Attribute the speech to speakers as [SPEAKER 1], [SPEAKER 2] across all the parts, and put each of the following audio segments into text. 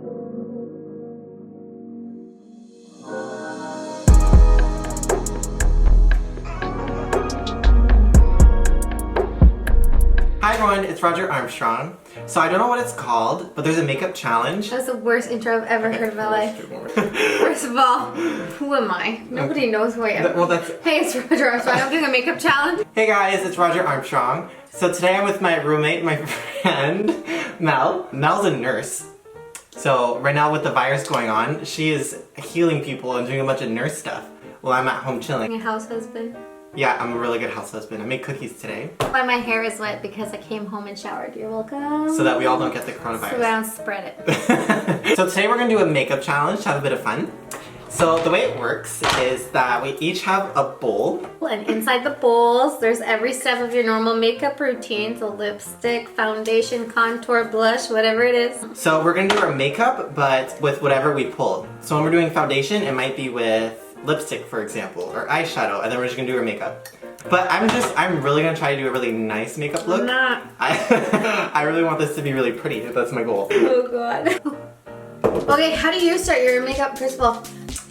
[SPEAKER 1] Hi everyone, it's Roger Armstrong. So I don't know what it's called, but there's a makeup challenge.
[SPEAKER 2] That's the worst intro I've ever heard in my life. First of all, who am I? Nobody knows who I am.
[SPEAKER 1] Well, that's...
[SPEAKER 2] Hey, it's Roger Armstrong. I'm doing a makeup challenge.
[SPEAKER 1] Hey guys, it's Roger Armstrong. So today I'm with my roommate, my friend, Mel. Mel's a nurse. So right now with the virus going on, she is healing people and doing a bunch of nurse stuff while I'm at home chilling.
[SPEAKER 2] Your house husband.
[SPEAKER 1] Yeah, I'm a really good house husband. I made cookies today.
[SPEAKER 2] Why my hair is wet because I came home and showered. You're welcome.
[SPEAKER 1] So that we all don't get the coronavirus.
[SPEAKER 2] So I don't spread it.
[SPEAKER 1] So today we're gonna do a makeup challenge to have a bit of fun. So the way it works is that we each have a bowl.
[SPEAKER 2] And inside the bowls, there's every step of your normal makeup routine. So lipstick, foundation, contour, blush, whatever it is.
[SPEAKER 1] So we're gonna do our makeup, but with whatever we pulled. So when we're doing foundation, it might be with lipstick, for example, or eyeshadow, and then we're just gonna do our makeup. But I'm really gonna try to do a really nice makeup look.
[SPEAKER 2] I'm not.
[SPEAKER 1] I really want this to be really pretty. That's my goal.
[SPEAKER 2] Oh god. Okay, how do you start your makeup? First of all,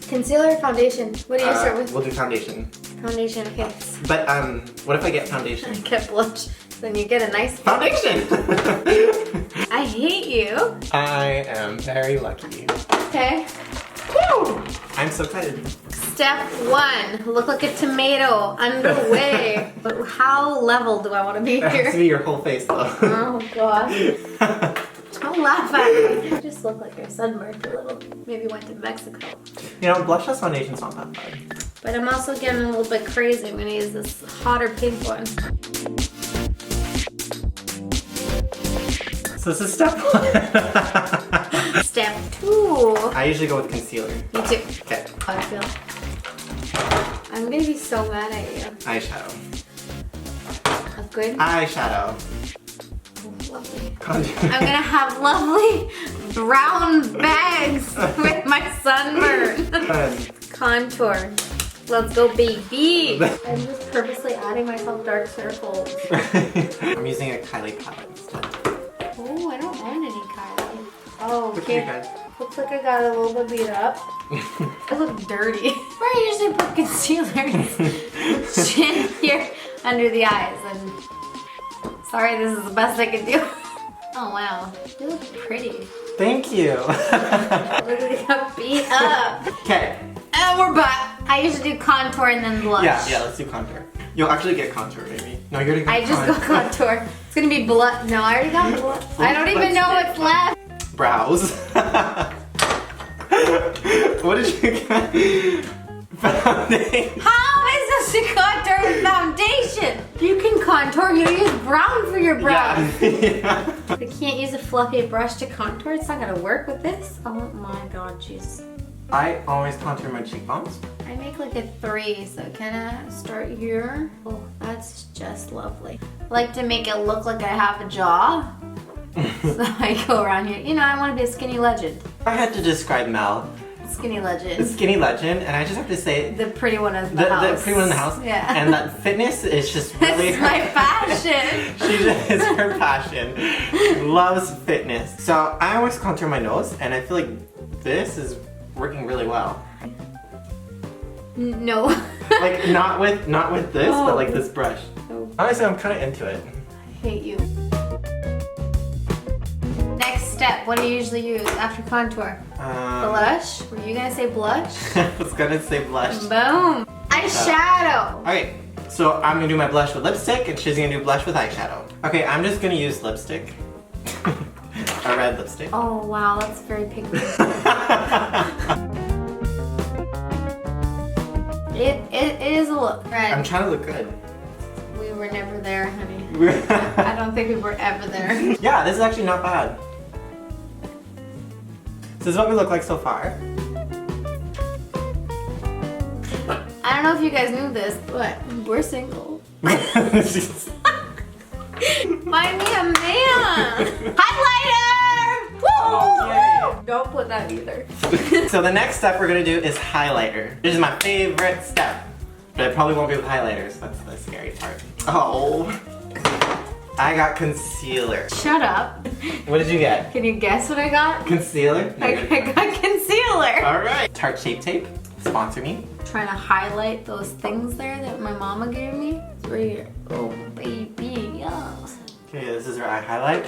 [SPEAKER 2] concealer or foundation? What do you start with?
[SPEAKER 1] We'll do foundation.
[SPEAKER 2] Foundation, okay.
[SPEAKER 1] But what if I get foundation?
[SPEAKER 2] I get blush. Then you get a nice
[SPEAKER 1] Foundation!
[SPEAKER 2] I hate you.
[SPEAKER 1] I am very lucky.
[SPEAKER 2] Okay. Woo!
[SPEAKER 1] I'm so excited.
[SPEAKER 2] Step one, look like a tomato, underway. But how level do I want to be
[SPEAKER 1] It has to
[SPEAKER 2] here?
[SPEAKER 1] be your whole face though.
[SPEAKER 2] Oh god. Don't laugh at me. You just look like you're sunburned a little. Maybe went to Mexico.
[SPEAKER 1] You know, blushless foundation's not that bad.
[SPEAKER 2] But I'm also getting a little bit crazy. I'm gonna use this hotter pink one.
[SPEAKER 1] So this is step one.
[SPEAKER 2] Step two.
[SPEAKER 1] I usually go with concealer.
[SPEAKER 2] Me too.
[SPEAKER 1] Okay.
[SPEAKER 2] How I feel. I'm gonna be so mad at you.
[SPEAKER 1] Eyeshadow.
[SPEAKER 2] That's good.
[SPEAKER 1] Eyeshadow.
[SPEAKER 2] Lovely.
[SPEAKER 1] Contour.
[SPEAKER 2] I'm gonna have lovely brown bags with my sunburn.
[SPEAKER 1] Good.
[SPEAKER 2] Contour. Let's go, baby. I'm just purposely adding myself dark circles.
[SPEAKER 1] I'm using a Kylie palette instead.
[SPEAKER 2] Oh, I don't own any Kylie. Oh,
[SPEAKER 1] Look at you
[SPEAKER 2] okay.
[SPEAKER 1] guys.
[SPEAKER 2] Looks like I got a little bit beat up. I look dirty. Where I usually put concealer chin here under the eyes, and sorry, this is the best I can do. Oh wow, you look pretty.
[SPEAKER 1] Thank you.
[SPEAKER 2] Look like I got beat up.
[SPEAKER 1] Okay.
[SPEAKER 2] And we're back. I usually do contour and then blush.
[SPEAKER 1] Yeah, let's do contour. You'll actually get contour, maybe. No, you're gonna
[SPEAKER 2] I just got contour. It's gonna be blush. No, I already got blush. I don't even know what's left.
[SPEAKER 1] Brows. What did you get? Foundation.
[SPEAKER 2] How is this a contour with foundation? You can contour, you use brown for your brows.
[SPEAKER 1] Yeah.
[SPEAKER 2] I can't use a fluffy brush to contour, it's not gonna work with this. Oh my god, jeez.
[SPEAKER 1] I always contour my cheekbones.
[SPEAKER 2] I make like a 3, so can I start here? Oh, that's just lovely. I like to make it look like I have a jaw. So I go around here. You know, I want to be a skinny legend.
[SPEAKER 1] I had to describe Mel.
[SPEAKER 2] Skinny legend.
[SPEAKER 1] The skinny legend, and I just have to say
[SPEAKER 2] The pretty one in the house.
[SPEAKER 1] the pretty one in the house.
[SPEAKER 2] Yeah.
[SPEAKER 1] And that fitness is just really
[SPEAKER 2] It's my passion.
[SPEAKER 1] It's her passion. She loves fitness. So I always contour my nose, and I feel like this is working really well.
[SPEAKER 2] No.
[SPEAKER 1] Like not with this,
[SPEAKER 2] Oh.
[SPEAKER 1] but like this brush.
[SPEAKER 2] Oh,
[SPEAKER 1] Honestly, I'm kind of into it.
[SPEAKER 2] I hate you. Next step, what do you usually use after contour? Blush? Were you gonna say blush?
[SPEAKER 1] I was gonna say blush.
[SPEAKER 2] Boom. Eyeshadow.
[SPEAKER 1] Okay, so I'm gonna do my blush with lipstick, and she's gonna do blush with eyeshadow. Okay, I'm just gonna use lipstick. A red lipstick.
[SPEAKER 2] Oh wow, that's very pigmented. It is a look. Red.
[SPEAKER 1] I'm trying to look good.
[SPEAKER 2] We were never there, honey. I don't think we were ever there.
[SPEAKER 1] Yeah, this is actually not bad. This is what we look like so far.
[SPEAKER 2] I don't know if you guys knew this, but we're single. Find me a man! Highlighter! Woo!
[SPEAKER 1] Oh, yay.
[SPEAKER 2] Don't put that either.
[SPEAKER 1] So the next step we're gonna do is highlighter. This is my favorite step. But I probably won't be with highlighters. That's the scary part. Oh. I got concealer.
[SPEAKER 2] Shut up.
[SPEAKER 1] What did you get?
[SPEAKER 2] Can you guess what I got?
[SPEAKER 1] Concealer?
[SPEAKER 2] I got concealer.
[SPEAKER 1] Alright. Tarte Shape Tape. Sponsor me.
[SPEAKER 2] Trying to highlight those things there that my mama gave me. It's right here. Oh, baby, yes.
[SPEAKER 1] Okay, this is where I highlight.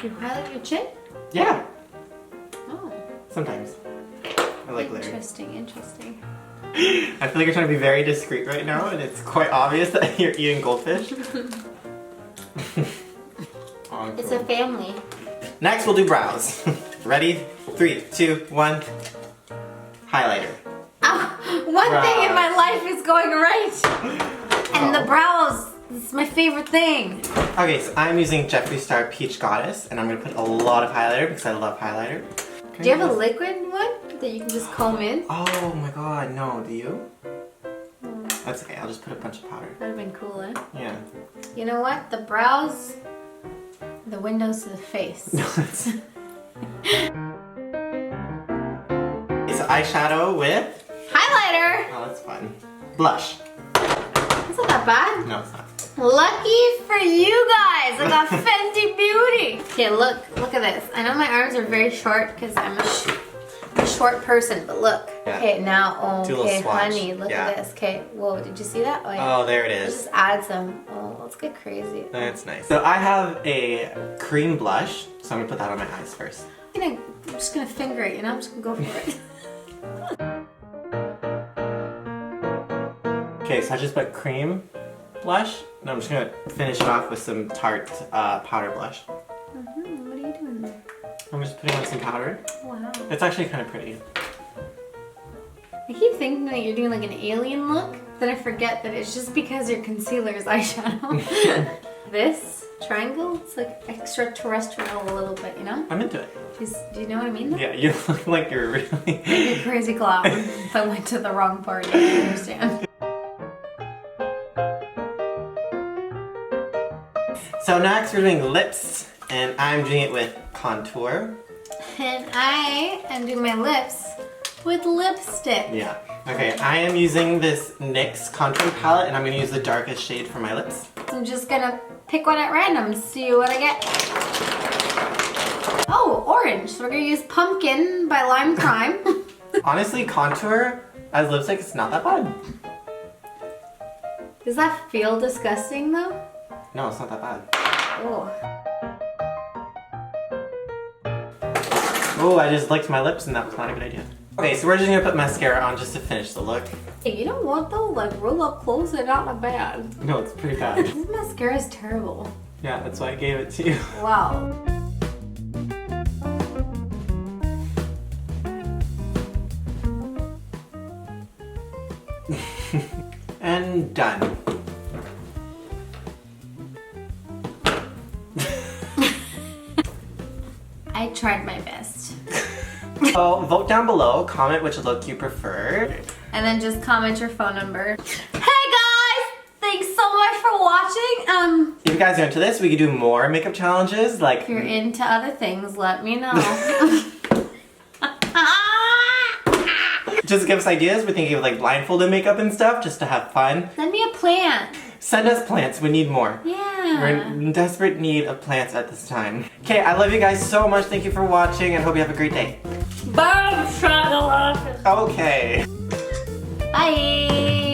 [SPEAKER 2] You highlight your chin?
[SPEAKER 1] Yeah.
[SPEAKER 2] Oh.
[SPEAKER 1] Sometimes. I like layering.
[SPEAKER 2] Interesting.
[SPEAKER 1] I feel like you're trying to be very discreet right now, and it's quite obvious that you're eating goldfish. Oh,
[SPEAKER 2] It's
[SPEAKER 1] cool.
[SPEAKER 2] a family.
[SPEAKER 1] Next, we'll do brows. Ready? 3, 2, 1. Highlighter.
[SPEAKER 2] Oh, one thing in my life is going right. And the brows. This is my favorite thing.
[SPEAKER 1] Okay, so I'm using Jeffree Star Peach Goddess, and I'm gonna put a lot of highlighter because I love highlighter.
[SPEAKER 2] Do you have a liquid one that you can just comb in?
[SPEAKER 1] Oh my god, no, do you? That's okay, I'll just put a bunch of powder.
[SPEAKER 2] That'd have been cool, eh?
[SPEAKER 1] Yeah.
[SPEAKER 2] You know what? The brows, the windows to the face.
[SPEAKER 1] Okay, so eyeshadow with...
[SPEAKER 2] Highlighter!
[SPEAKER 1] Oh, that's fun. Blush.
[SPEAKER 2] That's not that bad.
[SPEAKER 1] No, it's not.
[SPEAKER 2] Lucky for you guys, I got Fenty Beauty. Okay, look at this. I know my arms are very short because I'm a short person, but look.
[SPEAKER 1] Yeah.
[SPEAKER 2] Okay, now,
[SPEAKER 1] Do a little
[SPEAKER 2] okay,
[SPEAKER 1] swatch.
[SPEAKER 2] honey, look
[SPEAKER 1] Yeah.
[SPEAKER 2] at this. Okay, whoa, did you see that? Oh, yeah.
[SPEAKER 1] Oh, there it
[SPEAKER 2] Let's
[SPEAKER 1] is.
[SPEAKER 2] just add some. Oh, let's get crazy.
[SPEAKER 1] That's nice. So I have a cream blush, so I'm gonna put that on my eyes first.
[SPEAKER 2] I'm just gonna finger it, you know? I'm just gonna go for it.
[SPEAKER 1] Okay, so I just put cream blush, and I'm just gonna finish it off with some Tarte powder blush.
[SPEAKER 2] What are you doing there?
[SPEAKER 1] I'm just putting on some powder.
[SPEAKER 2] Wow.
[SPEAKER 1] It's actually kind of pretty.
[SPEAKER 2] I keep thinking that you're doing like an alien look, then I forget that it's just because your concealer is eyeshadow. This triangle, it's like extraterrestrial a little bit, you know?
[SPEAKER 1] I'm into it.
[SPEAKER 2] Do you know what I mean?
[SPEAKER 1] Yeah, you look like you're really...
[SPEAKER 2] You're a crazy clown that went to the wrong party, I understand.
[SPEAKER 1] So next we're doing lips, and I'm doing it with contour.
[SPEAKER 2] And I am doing my lips with lipstick.
[SPEAKER 1] Yeah. Okay, I am using this NYX contour palette, and I'm gonna use the darkest shade for my lips.
[SPEAKER 2] I'm just gonna pick one at random, see what I get. Oh, orange. So we're gonna use Pumpkin by Lime Crime.
[SPEAKER 1] Honestly, contour as lipstick is not that bad.
[SPEAKER 2] Does that feel disgusting though?
[SPEAKER 1] No, it's not that bad.
[SPEAKER 2] Oh.
[SPEAKER 1] Oh, I just licked my lips, and that was not a good idea. Okay, so we're just gonna put mascara on just to finish the look.
[SPEAKER 2] Hey, you know what though? Like roll up clothes, they're not that bad.
[SPEAKER 1] No, it's pretty bad.
[SPEAKER 2] This mascara is terrible.
[SPEAKER 1] Yeah, that's why I gave it to you.
[SPEAKER 2] Wow.
[SPEAKER 1] And done.
[SPEAKER 2] I tried my best.
[SPEAKER 1] So vote down below, comment which look you prefer.
[SPEAKER 2] And then just comment your phone number. Hey guys! Thanks so much for watching.
[SPEAKER 1] If you guys are into this, we could do more makeup challenges. Like,
[SPEAKER 2] If you're into other things, let me know.
[SPEAKER 1] just give us ideas. We're thinking of like blindfolded makeup and stuff, just to have fun.
[SPEAKER 2] Send me a plant.
[SPEAKER 1] Send us plants. We need more.
[SPEAKER 2] Yeah.
[SPEAKER 1] We're in desperate need of plants at this time. Okay, I love you guys so much. Thank you for watching, and hope you have a great day.
[SPEAKER 2] Boom! Struggle.
[SPEAKER 1] Okay.
[SPEAKER 2] Bye.